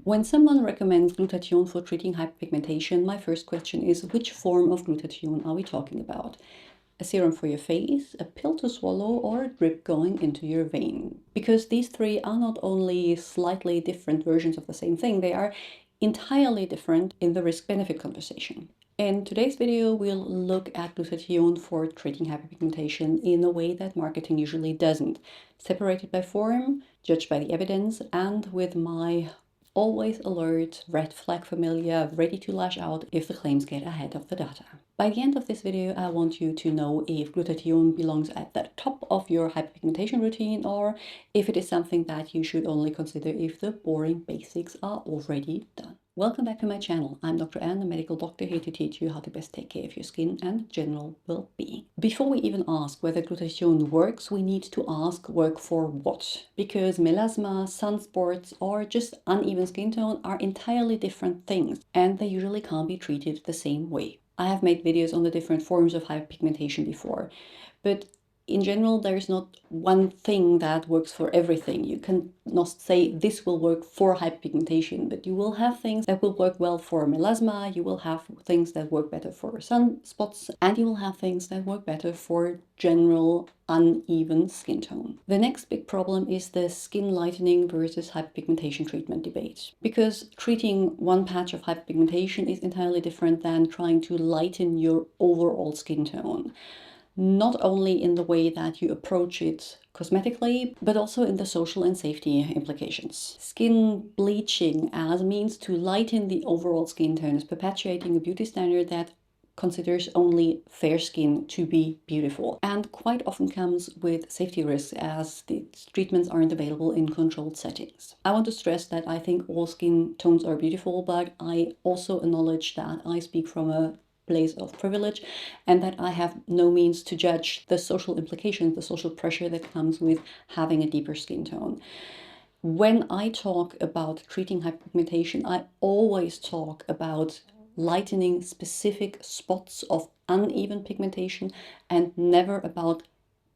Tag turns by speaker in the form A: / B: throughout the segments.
A: When someone recommends glutathione for treating hyperpigmentation, my first question is, which form of glutathione are we talking about? A serum for your face, a pill to swallow, or a drip going into your vein? Because these three are not only slightly different versions of the same thing, they are entirely different in the risk-benefit conversation. In today's video, we'll look at glutathione for treating hyperpigmentation in a way that marketing usually doesn't. Separated by form, judged by the evidence, and with my always alert, red flag familiar, ready to lash out if the claims get ahead of the data. By the end of this video, I want you to know if glutathione belongs at the top of your hyperpigmentation routine or if it is something that you should only consider if the boring basics are already done. Welcome back to my channel. I'm Dr. Anne, a medical doctor here to teach you how to best take care of your skin and general well-being. Before we even ask whether glutathione works, we need to ask work for what? Because melasma, sunspots, or just uneven skin tone are entirely different things, and they usually can't be treated the same way. I have made videos on the different forms of hyperpigmentation before, but in general, there is not one thing that works for everything. You can not say this will work for hyperpigmentation, but you will have things that will work well for melasma, you will have things that work better for sunspots, and you will have things that work better for general uneven skin tone. The next big problem is the skin lightening versus hyperpigmentation treatment debate. Because treating one patch of hyperpigmentation is entirely different than trying to lighten your overall skin tone. Not only in the way that you approach it cosmetically, but also in the social and safety implications. Skin bleaching as a means to lighten the overall skin tone is perpetuating a beauty standard that considers only fair skin to be beautiful, and quite often comes with safety risks as the treatments aren't available in controlled settings. I want to stress that I think all skin tones are beautiful, but I also acknowledge that I speak from a place of privilege and that I have no means to judge the social implications, the social pressure that comes with having a deeper skin tone. When I talk about treating hyperpigmentation, I always talk about lightening specific spots of uneven pigmentation and never about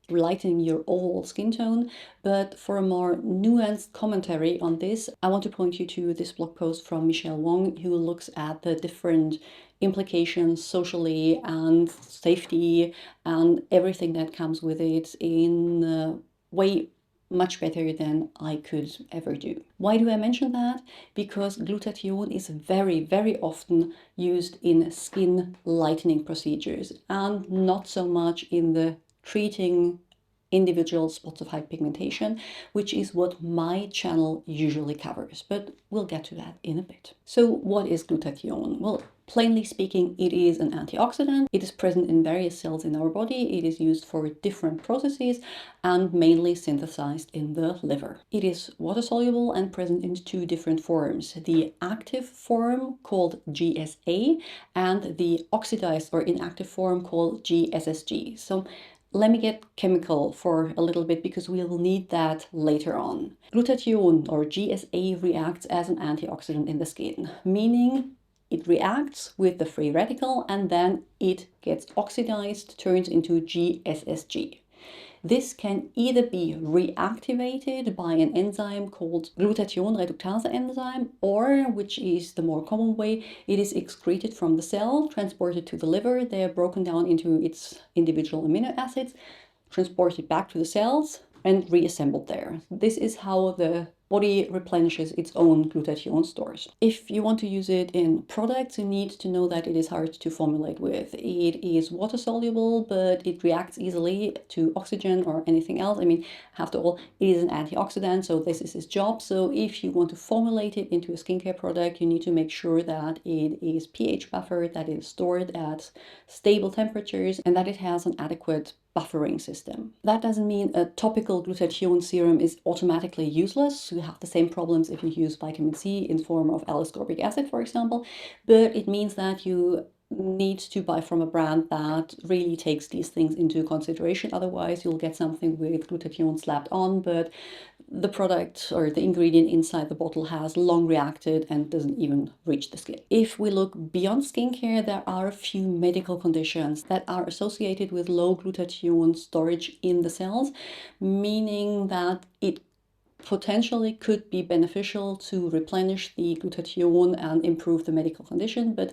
A: lightening your overall skin tone. But for a more nuanced commentary on this, I want to point you to this blog post from Michelle Wong, who looks at the different implications socially and safety and everything that comes with it in a way much better than I could ever do. Why do I mention that? Because glutathione is very, very often used in skin lightening procedures and not so much in the treating individual spots of hyperpigmentation, which is what my channel usually covers, but we'll get to that in a bit. So what is glutathione? Well, plainly speaking, it is an antioxidant. It is present in various cells in our body. It is used for different processes and mainly synthesized in the liver. It is water-soluble and present in two different forms: the active form called GSA and the oxidized or inactive form called GSSG. So let me get chemical for a little bit because we'll need that later on. Glutathione or GSA reacts as an antioxidant in the skin, meaning it reacts with the free radical and then it gets oxidized, turns into GSSG. This can either be reactivated by an enzyme called glutathione reductase enzyme, or, which is the more common way, it is excreted from the cell, transported to the liver. They are broken down into its individual amino acids, transported back to the cells, and reassembled there. This is how the body replenishes its own glutathione stores. If you want to use it in products, you need to know that it is hard to formulate with. It is water soluble, but it reacts easily to oxygen or anything else. I mean, after all, it is an antioxidant, so this is its job. So if you want to formulate it into a skincare product, you need to make sure that it is pH buffered, that it is stored at stable temperatures, and that it has an adequate buffering system. That doesn't mean a topical glutathione serum is automatically useless. You have the same problems if you use vitamin C in form of L-ascorbic acid, for example, but it means that you need to buy from a brand that really takes these things into consideration. Otherwise, you'll get something with glutathione slapped on, but the product or the ingredient inside the bottle has long reacted and doesn't even reach the skin. If we look beyond skincare, there are a few medical conditions that are associated with low glutathione storage in the cells, meaning that it potentially could be beneficial to replenish the glutathione and improve the medical condition, but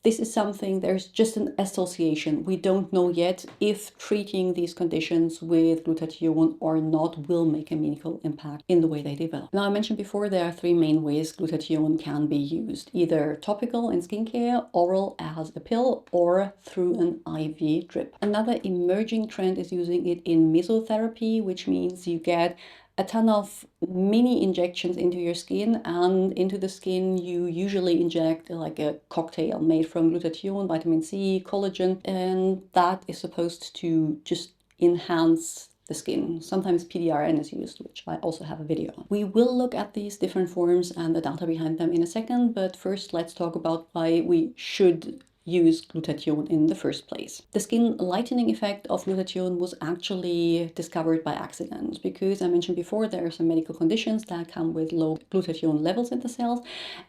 A: this is something, there's just an association. We don't know yet if treating these conditions with glutathione or not will make a meaningful impact in the way they develop. Now, I mentioned before there are three main ways glutathione can be used, either topical in skincare, oral as a pill, or through an IV drip. Another emerging trend is using it in mesotherapy, which means you get a ton of mini injections into your skin, and into the skin you usually inject like a cocktail made from glutathione, vitamin C, collagen, and that is supposed to just enhance the skin. Sometimes PDRN is used, which I also have a video on. We will look at these different forms and the data behind them in a second, but first let's talk about why we should use glutathione in the first place. The skin lightening effect of glutathione was actually discovered by accident, because I mentioned before there are some medical conditions that come with low glutathione levels in the cells,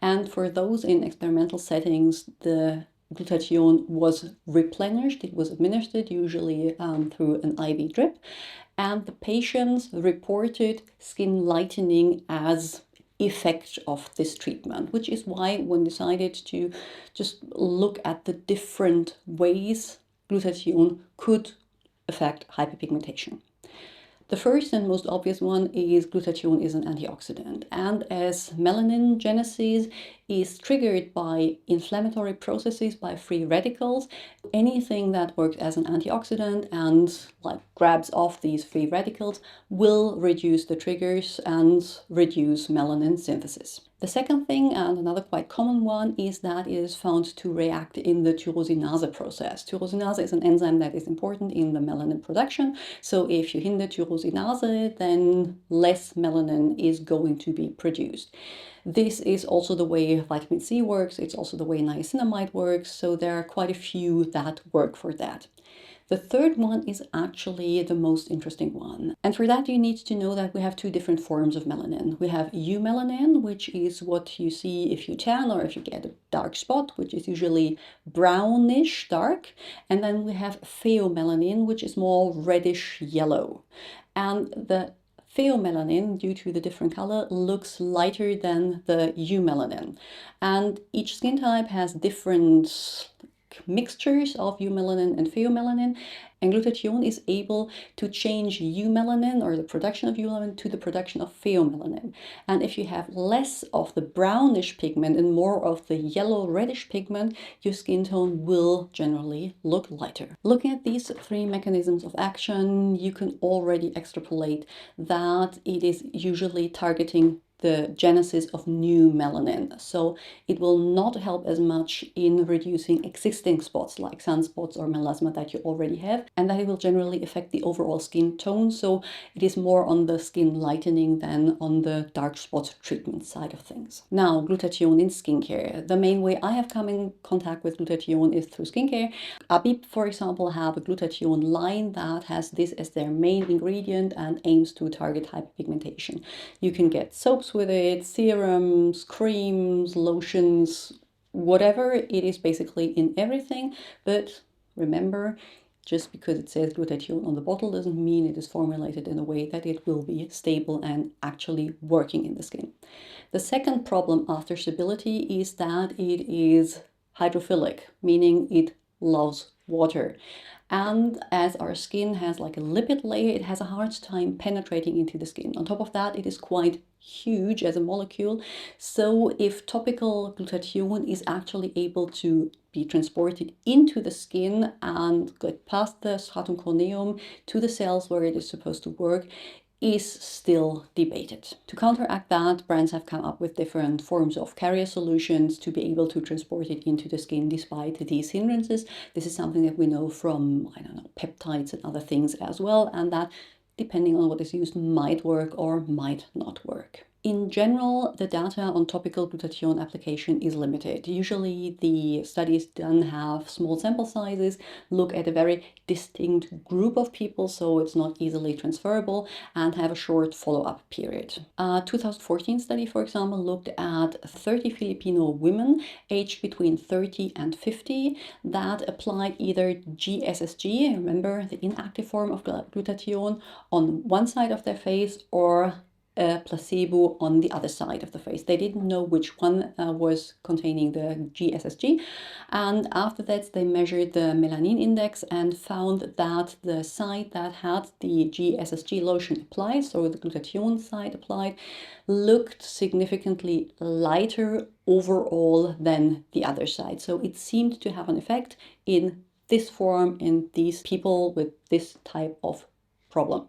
A: and for those in experimental settings the glutathione was replenished. It was administered usually through an IV drip, and the patients reported skin lightening as effect of this treatment, which is why one decided to just look at the different ways glutathione could affect hyperpigmentation. The first and most obvious one is glutathione is an antioxidant, and as melanin genesis is triggered by inflammatory processes, by free radicals, anything that works as an antioxidant and like grabs off these free radicals will reduce the triggers and reduce melanin synthesis. The second thing, and another quite common one, is that it is found to react in the tyrosinase process. Tyrosinase is an enzyme that is important in the melanin production. So if you hinder tyrosinase, then less melanin is going to be produced. This is also the way vitamin C works. It's also the way niacinamide works. So there are quite a few that work for that. The third one is actually the most interesting one. And for that, you need to know that we have two different forms of melanin. We have eumelanin, which is what you see if you tan or if you get a dark spot, which is usually brownish dark. And then we have pheomelanin, which is more reddish yellow. And the pheomelanin, due to the different color, looks lighter than the eumelanin. And each skin type has different mixtures of eumelanin and pheomelanin, and glutathione is able to change eumelanin, or the production of eumelanin, to the production of pheomelanin. And if you have less of the brownish pigment and more of the yellow reddish pigment, your skin tone will generally look lighter. Looking at these three mechanisms of action, you can already extrapolate that it is usually targeting the genesis of new melanin. So it will not help as much in reducing existing spots like sunspots or melasma that you already have, and that it will generally affect the overall skin tone. So it is more on the skin lightening than on the dark spot treatment side of things. Now, glutathione in skincare. The main way I have come in contact with glutathione is through skincare. Abib, for example, have a glutathione line that has this as their main ingredient and aims to target hyperpigmentation. You can get soaps with it, serums, creams, lotions, whatever. It is basically in everything, but remember, just because it says glutathione on the bottle doesn't mean it is formulated in a way that it will be stable and actually working in the skin. The second problem after stability is that it is hydrophilic, meaning it loves water. And as our skin has like a lipid layer, it has a hard time penetrating into the skin. On top of that, it is quite huge as a molecule. So if topical glutathione is actually able to be transported into the skin and get past the stratum corneum to the cells where it is supposed to work, is still debated. To counteract that, brands have come up with different forms of carrier solutions to be able to transport it into the skin despite these hindrances. This is something that we know from, I don't know, peptides and other things as well, and that, depending on what is used, might work or might not work. In general, the data on topical glutathione application is limited. Usually the studies done have small sample sizes, look at a very distinct group of people, so it's not easily transferable, and have a short follow-up period. A 2014 study, for example, looked at 30 Filipino women aged between 30 and 50 that applied either GSSG, remember the inactive form of glutathione, on one side of their face, or a placebo on the other side of the face. They didn't know which one was containing the GSSG. And after that, they measured the melanin index and found that the side that had the GSSG lotion applied, so the glutathione side applied, looked significantly lighter overall than the other side. So it seemed to have an effect in this form in these people with this type of problem.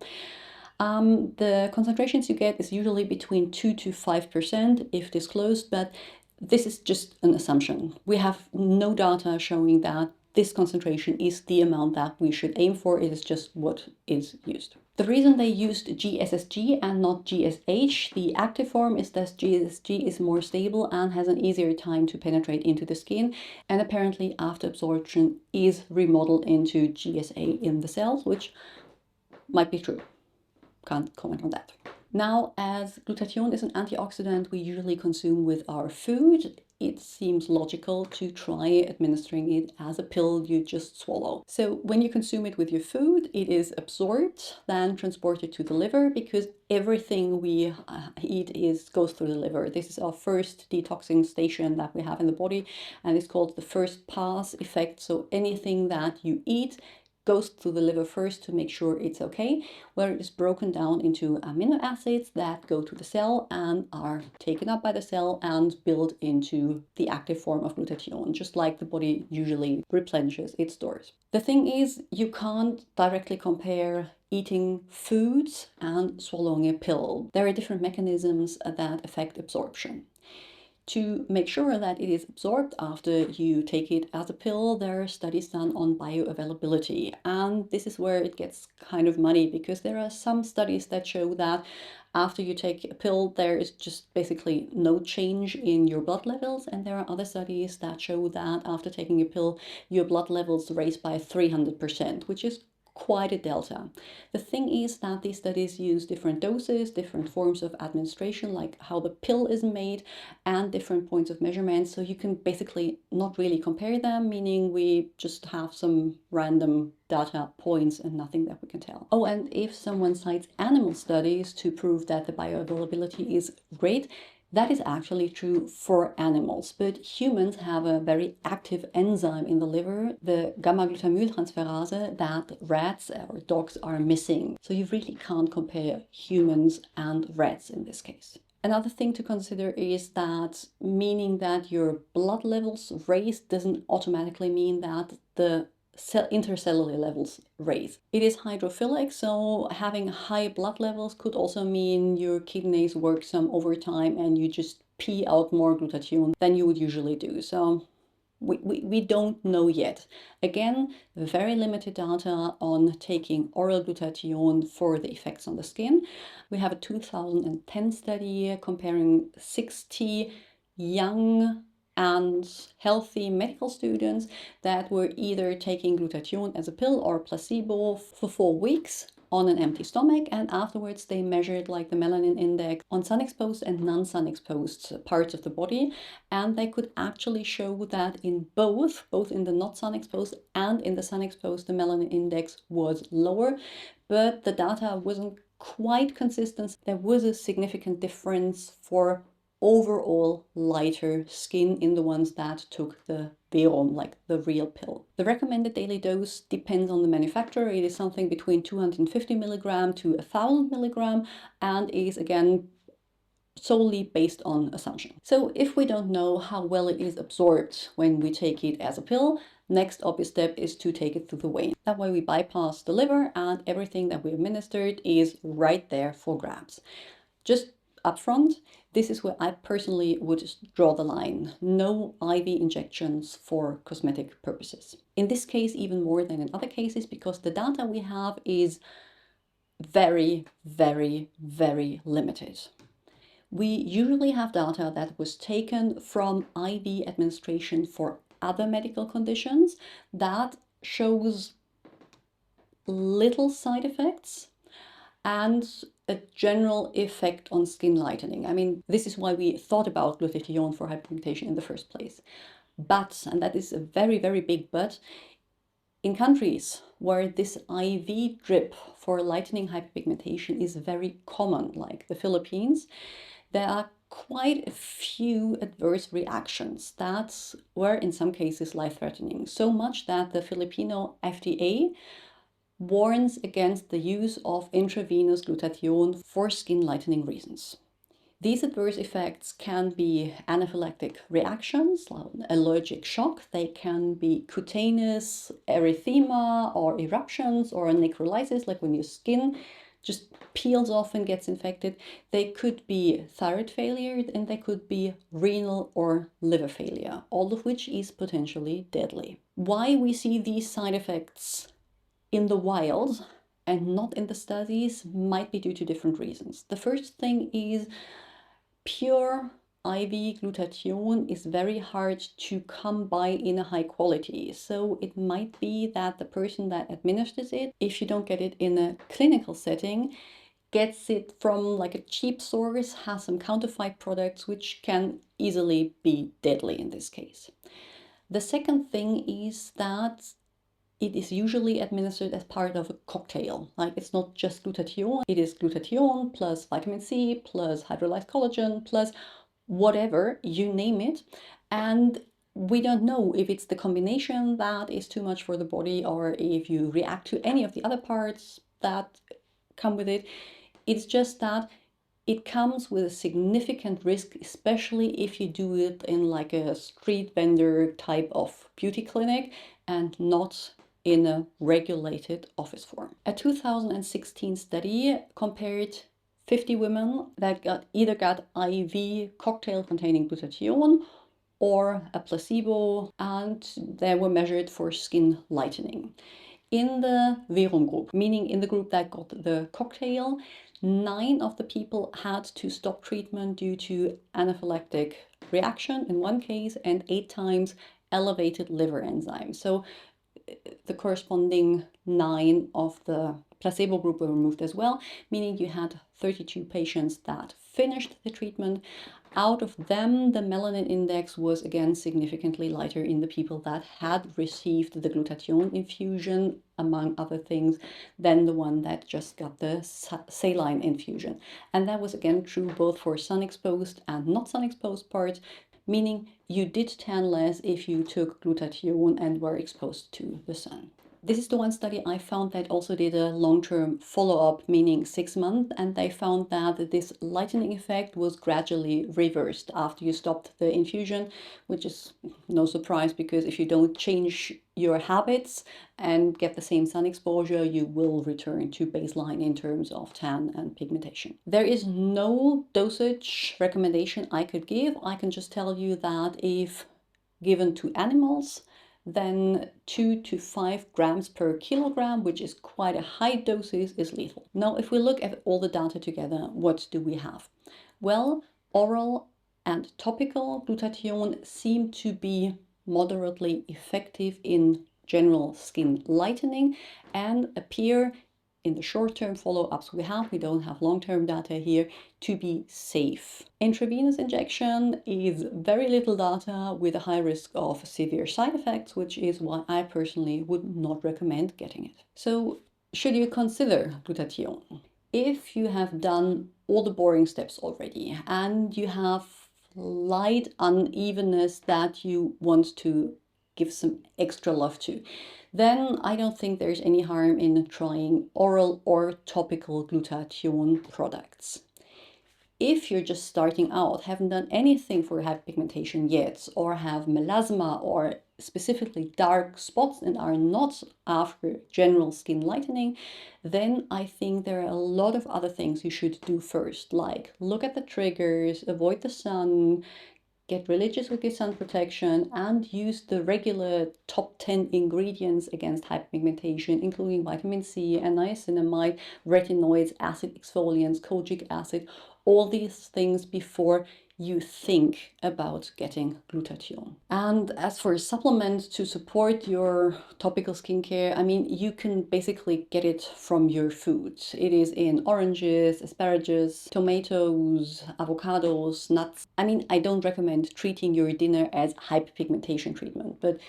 A: The concentrations you get is usually between 2 to 5% if disclosed, but this is just an assumption. We have no data showing that this concentration is the amount that we should aim for. It is just what is used. The reason they used GSSG and not GSH, the active form, is that GSSG is more stable and has an easier time to penetrate into the skin, and apparently after absorption is remodeled into GSA in the cells, which might be true. Can't comment on that. Now, as glutathione is an antioxidant we usually consume with our food, it seems logical to try administering it as a pill you just swallow. So when you consume it with your food, it is absorbed, then transported to the liver, because everything we eat goes through the liver. This is our first detoxing station that we have in the body, and it's called the first pass effect. So anything that you eat goes through the liver first to make sure it's okay, where it is broken down into amino acids that go to the cell and are taken up by the cell and build into the active form of glutathione, just like the body usually replenishes its stores. The thing is, you can't directly compare eating foods and swallowing a pill. There are different mechanisms that affect absorption. To make sure that it is absorbed after you take it as a pill, there are studies done on bioavailability. And this is where it gets kind of muddy, because there are some studies that show that after you take a pill, there is just basically no change in your blood levels. And there are other studies that show that after taking a pill, your blood levels raise by 300%, which is quite a delta. The thing is that these studies use different doses, different forms of administration, like how the pill is made, and different points of measurement. So you can basically not really compare them, meaning we just have some random data points and nothing that we can tell. Oh, and if someone cites animal studies to prove that the bioavailability is great, that is actually true for animals, but humans have a very active enzyme in the liver, the gamma-glutamyltransferase, that rats or dogs are missing. So you really can't compare humans and rats in this case. Another thing to consider is that meaning that your blood levels raise doesn't automatically mean that the intercellular levels raise. It is hydrophilic, so having high blood levels could also mean your kidneys work some overtime and you just pee out more glutathione than you would usually do. So we don't know yet. Again, very limited data on taking oral glutathione for the effects on the skin. We have a 2010 study comparing 60 young and healthy medical students that were either taking glutathione as a pill or placebo for 4 weeks on an empty stomach, and afterwards they measured like the melanin index on sun-exposed and non-sun exposed parts of the body, and they could actually show that in both in the not sun exposed and in the sun exposed, the melanin index was lower, but the data wasn't quite consistent. There was a significant difference for overall lighter skin in the ones that took the Verum, like the real pill. The recommended daily dose depends on the manufacturer. It is something between 250 milligram to 1000 milligram and is again solely based on assumption. So if we don't know how well it is absorbed when we take it as a pill, next obvious step is to take it through the vein. That way we bypass the liver and everything that we administered is right there for grabs. Just upfront, this is where I personally would draw the line. No IV injections for cosmetic purposes. In this case, even more than in other cases, because the data we have is very, very, very limited. We usually have data that was taken from IV administration for other medical conditions that shows little side effects and a general effect on skin lightening. I mean, this is why we thought about glutathione for hyperpigmentation in the first place. But, and that is a very, very big but, In countries where this IV drip for lightening hyperpigmentation is very common, like the Philippines, there are quite a few adverse reactions that were in some cases life-threatening, so much that the Filipino FDA warns against the use of intravenous glutathione for skin lightening reasons. These adverse effects can be anaphylactic reactions, like allergic shock. They can be cutaneous erythema or eruptions or necrolysis, like when your skin just peels off and gets infected. They could be thyroid failure, and they could be renal or liver failure, all of which is potentially deadly. Why we see these side effects in the wild and not in the studies might be due to different reasons. The first thing is pure IV glutathione is very hard to come by in a high quality. So it might be that the person that administers it, if you don't get it in a clinical setting, gets it from like a cheap source, has some counterfeit products, which can easily be deadly in this case. The second thing is that it is usually administered as part of a cocktail. Like, it's not just glutathione, it is glutathione plus vitamin C plus hydrolyzed collagen plus whatever, you name it. And we don't know if it's the combination that is too much for the body or if you react to any of the other parts that come with it. It's just that it comes with a significant risk, especially if you do it in like a street vendor type of beauty clinic and not in a regulated office form. A 2016 study compared 50 women that either got IV cocktail containing glutathione or a placebo, and they were measured for skin lightening. In the Verum group, meaning in the group that got the cocktail, 9 of the people had to stop treatment due to anaphylactic reaction in one case and 8 times elevated liver enzymes. So the corresponding 9 of the placebo group were removed as well, meaning you had 32 patients that finished the treatment. Out of them, the melanin index was again significantly lighter in the people that had received the glutathione infusion, among other things, than the one that just got the saline infusion. And that was again true both for sun-exposed and not sun-exposed parts, meaning you did tan less if you took glutathione and were exposed to the sun. This is the one study I found that also did a long-term follow-up, meaning 6 months, and they found that this lightening effect was gradually reversed after you stopped the infusion, which is no surprise because if you don't change your habits and get the same sun exposure, you will return to baseline in terms of tan and pigmentation. There is no dosage recommendation I could give. I can just tell you that if given to animals, then 2 to 5 grams per kilogram, which is quite a high dosage, is lethal. Now, if we look at all the data together, what do we have? Well, oral and topical glutathione seem to be moderately effective in general skin lightening and appear in the short-term follow-ups we don't have long-term data here, to be safe. Intravenous injection is very little data with a high risk of severe side effects, which is why I personally would not recommend getting it. So, should you consider glutathione? If you have done all the boring steps already and you have light unevenness that you want to give some extra love to, then I don't think there's any harm in trying oral or topical glutathione products. If you're just starting out, haven't done anything for hyperpigmentation yet, or have melasma or specifically dark spots and are not after general skin lightening, then I think there are a lot of other things you should do first, like look at the triggers, avoid the sun, get religious with your sun protection, and use the regular top 10 ingredients against hyperpigmentation, including vitamin C, niacinamide, retinoids, acid exfoliants, kojic acid, all these things before you think about getting glutathione. And as for a supplement to support your topical skincare, I mean, you can basically get it from your food. It is in oranges, asparagus, tomatoes, avocados, nuts. I mean, I don't recommend treating your dinner as hyperpigmentation treatment, but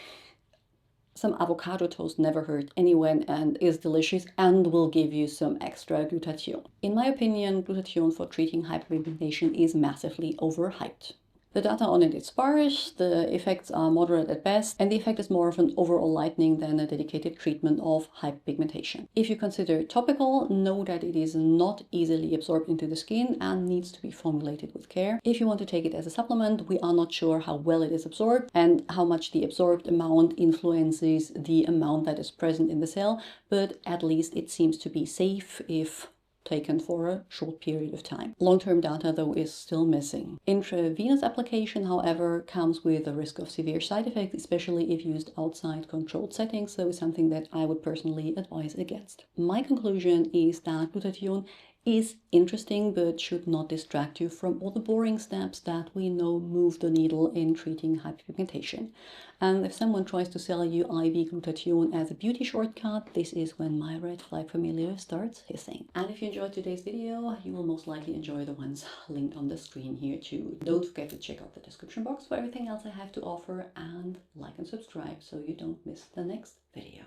A: Some avocado toast never hurt anyone and is delicious and will give you some extra glutathione. In my opinion, glutathione for treating hyperpigmentation is massively overhyped. The data on it is sparse, the effects are moderate at best, and the effect is more of an overall lightening than a dedicated treatment of hyperpigmentation. If you consider topical, know that it is not easily absorbed into the skin and needs to be formulated with care. If you want to take it as a supplement, we are not sure how well it is absorbed and how much the absorbed amount influences the amount that is present in the cell, but at least it seems to be safe if taken for a short period of time. Long-term data, though, is still missing. Intravenous application, however, comes with a risk of severe side effects, especially if used outside controlled settings, so it's something that I would personally advise against. My conclusion is that glutathione is interesting but should not distract you from all the boring steps that we know move the needle in treating hyperpigmentation. And if someone tries to sell you IV glutathione as a beauty shortcut, this is when my red flag familiar starts hissing. And if you enjoyed today's video, you will most likely enjoy the ones linked on the screen here too. Don't forget to check out the description box for everything else I have to offer, and like and subscribe so you don't miss the next video.